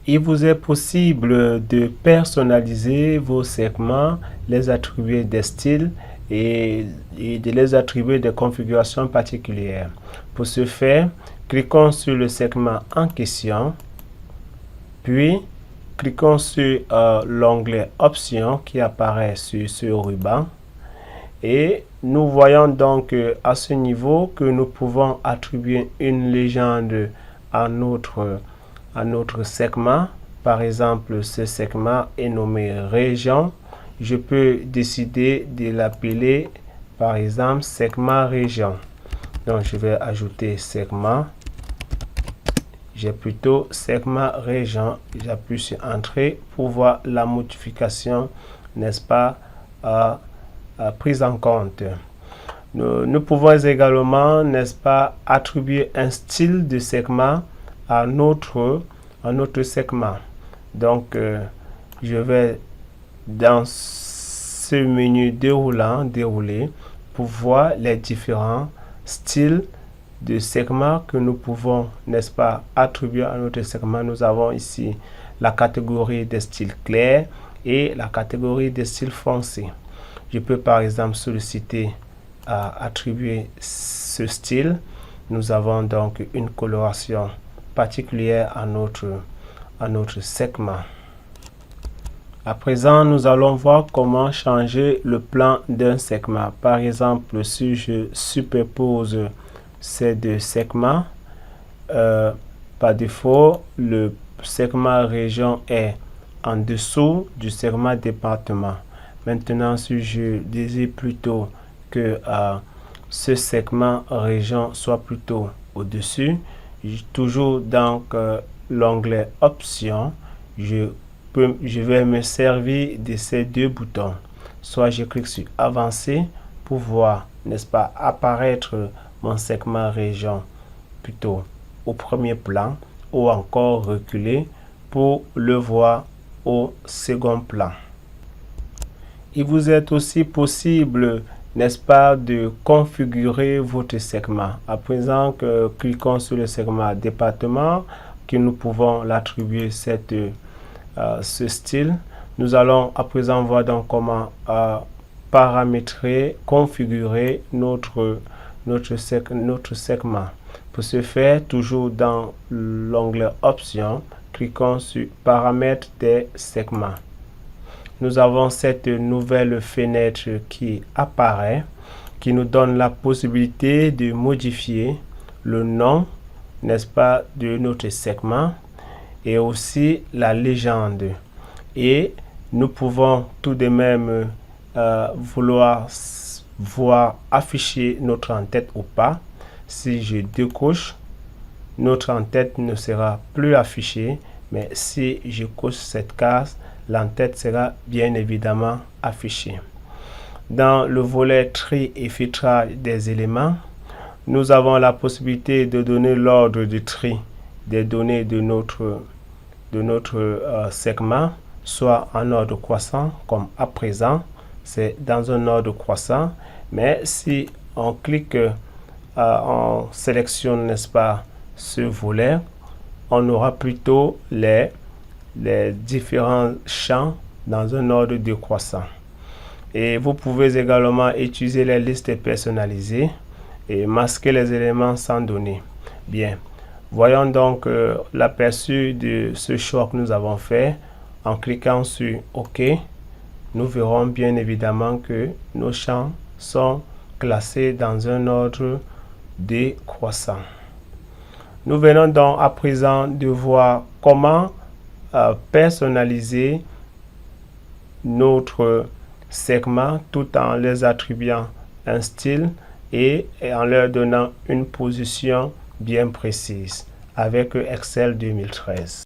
Il vous est possible de personnaliser vos segments, les attribuer des styles et de les attribuer des configurations particulières. Pour ce faire, cliquons sur le segment en question, puis cliquons sur l'onglet Options qui apparaît sur ce ruban. Et nous voyons donc à ce niveau que nous pouvons attribuer une légende à notre segment. Par exemple, ce segment est nommé région. Je peux décider de l'appeler par exemple segment région. Donc je vais ajouter segment. J'ai plutôt segment région. J'appuie sur entrée pour voir la modification, n'est-ce pas, prise en compte. Nous pouvons également, n'est-ce pas, attribuer un style de segment à notre segment. Donc, je vais dans ce menu dérouler pour voir les différents styles de segments que nous pouvons, n'est-ce pas, attribuer à notre segment. Nous avons ici la catégorie des styles clairs et la catégorie des styles foncés. Je peux par exemple solliciter à attribuer ce style. Nous avons donc une coloration particulière à notre segment. À présent, nous allons voir comment changer le plan d'un segment. Par exemple, si je superpose ces deux segments, par défaut, le segment région est en dessous du segment département. Maintenant, si je désire plutôt que ce segment région soit plutôt au-dessus, toujours dans l'onglet Options, je vais me servir de ces deux boutons. Soit je clique sur Avancer pour voir, n'est-ce pas, apparaître mon segment région plutôt au premier plan, ou encore reculer pour le voir au second plan. Il vous est aussi possible, n'est-ce pas, de configurer votre segment. À présent, cliquons sur le segment département, que nous pouvons l'attribuer ce style. Nous allons à présent voir donc comment paramétrer, configurer notre segment. Pour ce faire, toujours dans l'onglet Options, cliquons sur Paramètres des segments. Nous avons cette nouvelle fenêtre qui apparaît, qui nous donne la possibilité de modifier le nom, n'est-ce pas, de notre segment et aussi la légende. Et nous pouvons tout de même vouloir voir afficher notre en-tête ou pas. Si je décoche, notre en-tête ne sera plus affichée, mais si je coche cette case, l'en-tête sera bien évidemment affichée. Dans le volet tri et filtrage des éléments, nous avons la possibilité de donner l'ordre de tri des données de notre segment, soit en ordre croissant, comme à présent, c'est dans un ordre croissant. Mais si on clique, on sélectionne, n'est-ce pas, ce volet, on aura plutôt les différents champs dans un ordre décroissant. Et vous pouvez également utiliser les listes personnalisées et masquer les éléments sans données. Bien, voyons donc l'aperçu de ce choix que nous avons fait. En cliquant sur OK, nous verrons bien évidemment que nos champs sont classés dans un ordre décroissant. Nous venons donc à présent de voir comment personnaliser notre segment tout en les attribuant un style et en leur donnant une position bien précise avec Excel 2013.